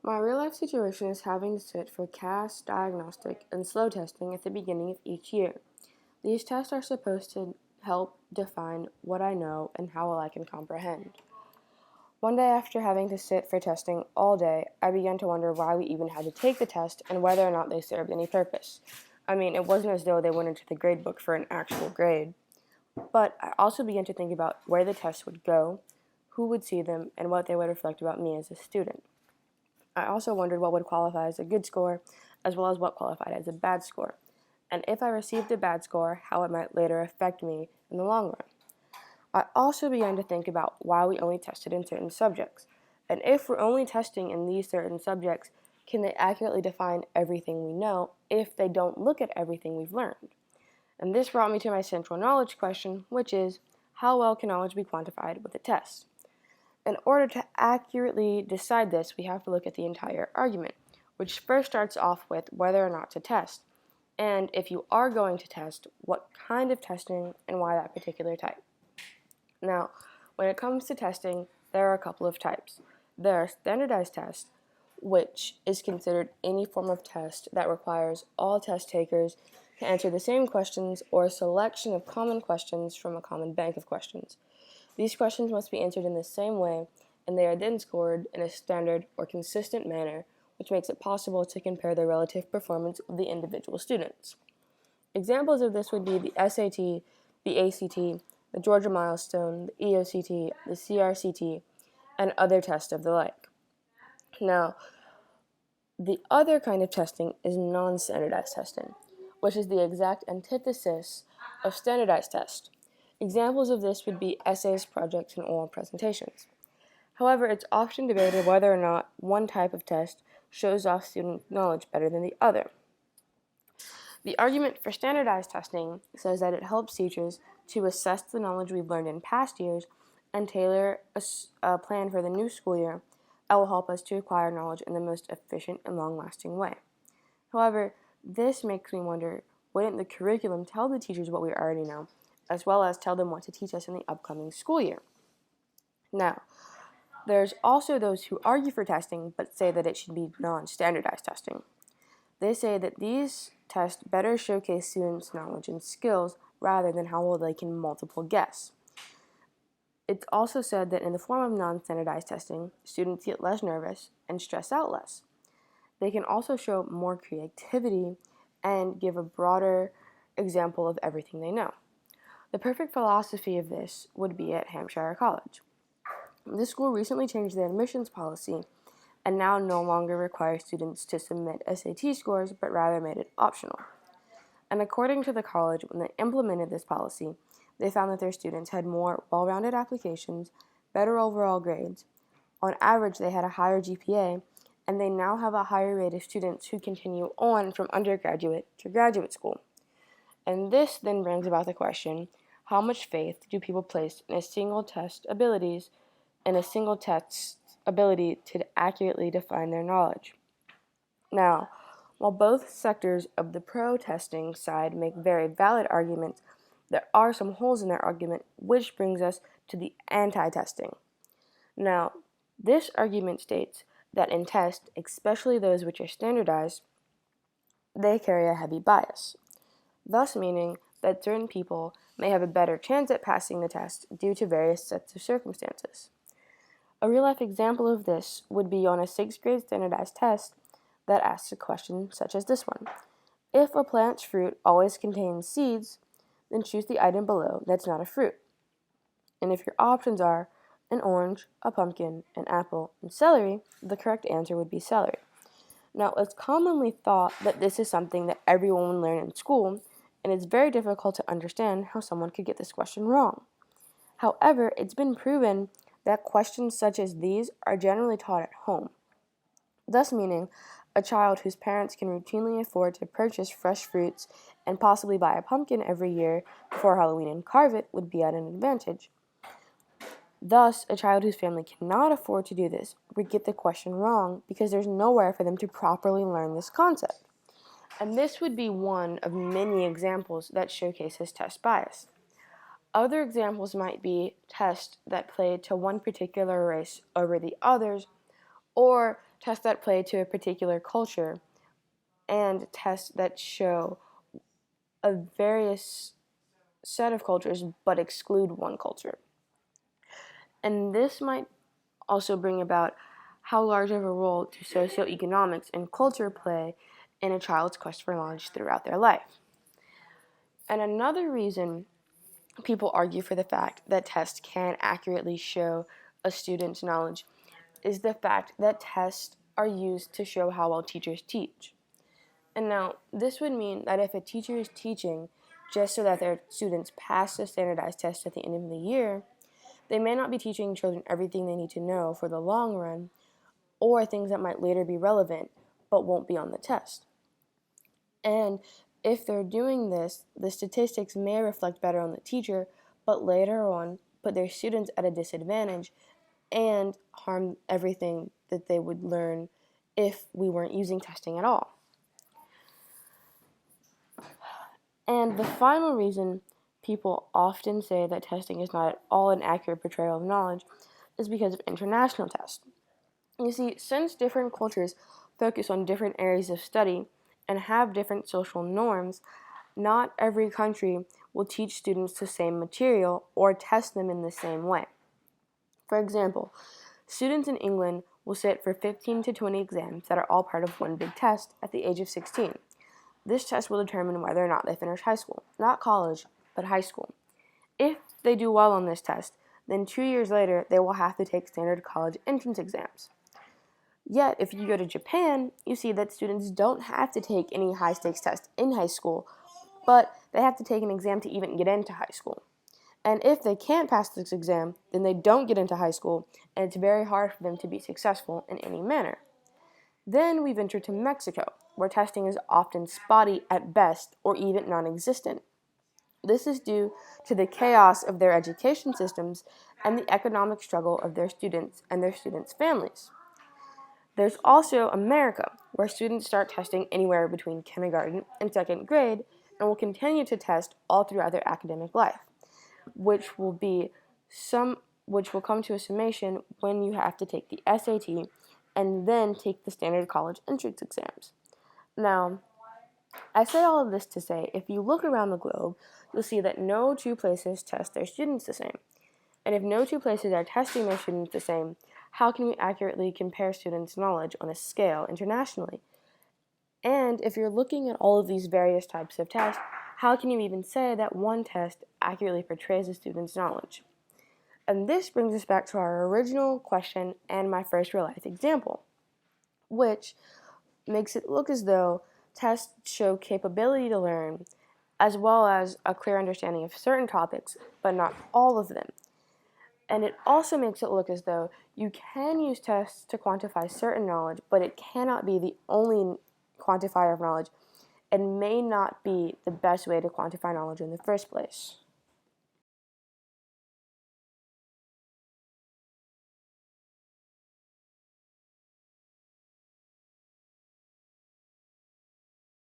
My real-life situation is having to sit for CAS, diagnostic, and slow testing at the beginning of each year. These tests are supposed to help define what I know and how well I can comprehend. One day after having to sit for testing all day, I began to wonder why we even had to take the test and whether or not they served any purpose. I mean, it wasn't as though they went into the gradebook for an actual grade. But I also began to think about where the tests would go, who would see them, and what they would reflect about me as a student. I also wondered what would qualify as a good score, as well as what qualified as a bad score, and if I received a bad score, how it might later affect me in the long run. I also began to think about why we only tested in certain subjects, and if we're only testing in these certain subjects, can they accurately define everything we know if they don't look at everything we've learned? And this brought me to my central knowledge question, which is, how well can knowledge be quantified with a test? In order to accurately decide this, we have to look at the entire argument, which first starts off with whether or not to test, and if you are going to test, what kind of testing and why that particular type. Now, when it comes to testing, there are a couple of types. There are standardized tests, which is considered any form of test that requires all test takers to answer the same questions or a selection of common questions from a common bank of questions. These questions must be answered in the same way, and they are then scored in a standard or consistent manner, which makes it possible to compare the relative performance of the individual students. Examples of this would be the SAT, the ACT, the Georgia Milestone, the EOCT, the CRCT, and other tests of the like. Now, the other kind of testing is non-standardized testing, which is the exact antithesis of standardized tests. Examples of this would be essays, projects, and oral presentations. However, it's often debated whether or not one type of test shows off student knowledge better than the other. The argument for standardized testing says that it helps teachers to assess the knowledge we've learned in past years and tailor a plan for the new school year that will help us to acquire knowledge in the most efficient and long-lasting way. However, this makes me wonder, wouldn't the curriculum tell the teachers what we already know, as well as tell them what to teach us in the upcoming school year? Now, there's also those who argue for testing but say that it should be non-standardized testing. They say that these tests better showcase students' knowledge and skills rather than how well they can multiple guess. It's also said that in the form of non-standardized testing, students get less nervous and stress out less. They can also show more creativity and give a broader example of everything they know. The perfect philosophy of this would be at Hampshire College. This school recently changed their admissions policy and now no longer requires students to submit SAT scores, but rather made it optional. And according to the college, when they implemented this policy, they found that their students had more well-rounded applications, better overall grades. On average, they had a higher GPA, and they now have a higher rate of students who continue on from undergraduate to graduate school. And this then brings about the question, how much faith do people place in a single test's ability to accurately define their knowledge? Now, while both sectors of the pro-testing side make very valid arguments, there are some holes in their argument, which brings us to the anti-testing. Now, this argument states that in tests, especially those which are standardized, they carry a heavy bias, thus meaning that certain people may have a better chance at passing the test due to various sets of circumstances. A real-life example of this would be on a 6th grade standardized test that asks a question such as this one. If a plant's fruit always contains seeds, then choose the item below that's not a fruit. And if your options are an orange, a pumpkin, an apple, and celery, the correct answer would be celery. Now, it's commonly thought that this is something that everyone would learn in school, and it's very difficult to understand how someone could get this question wrong. However, it's been proven that questions such as these are generally taught at home, thus meaning a child whose parents can routinely afford to purchase fresh fruits and possibly buy a pumpkin every year before Halloween and carve it would be at an advantage. Thus, a child whose family cannot afford to do this would get the question wrong because there's nowhere for them to properly learn this concept. And this would be one of many examples that showcases test bias. Other examples might be tests that play to one particular race over the others, or tests that play to a particular culture, and tests that show a various set of cultures but exclude one culture. And this might also bring about how large of a role do socioeconomics and culture play in a child's quest for knowledge throughout their life. And another reason people argue for the fact that tests can accurately show a student's knowledge is the fact that tests are used to show how well teachers teach. And now, this would mean that if a teacher is teaching just so that their students pass the standardized test at the end of the year, they may not be teaching children everything they need to know for the long run, or things that might later be relevant but won't be on the test. And if they're doing this, the statistics may reflect better on the teacher, but later on put their students at a disadvantage and harm everything that they would learn if we weren't using testing at all. And the final reason people often say that testing is not at all an accurate portrayal of knowledge is because of international tests. You see, since different cultures focus on different areas of study and have different social norms, not every country will teach students the same material or test them in the same way. For example, students in England will sit for 15 to 20 exams that are all part of one big test at the age of 16. This test will determine whether or not they finish high school, not college, but high school. If they do well on this test, then 2 years later they will have to take standard college entrance exams. Yet, if you go to Japan, you see that students don't have to take any high-stakes test in high school, but they have to take an exam to even get into high school. And if they can't pass this exam, then they don't get into high school, and it's very hard for them to be successful in any manner. Then we venture to Mexico, where testing is often spotty at best or even non-existent. This is due to the chaos of their education systems and the economic struggle of their students and their students' families. There's also America, where students start testing anywhere between kindergarten and second grade and will continue to test all throughout their academic life, which will come to a summation when you have to take the SAT and then take the standard college entrance exams. Now, I say all of this to say, if you look around the globe, you'll see that no two places test their students the same. And if no two places are testing their students the same, how can we accurately compare students' knowledge on a scale internationally? And if you're looking at all of these various types of tests, how can you even say that one test accurately portrays a student's knowledge? And this brings us back to our original question and my first real-life example, which makes it look as though tests show capability to learn, as well as a clear understanding of certain topics, but not all of them. And it also makes it look as though you can use tests to quantify certain knowledge, but it cannot be the only quantifier of knowledge and may not be the best way to quantify knowledge in the first place.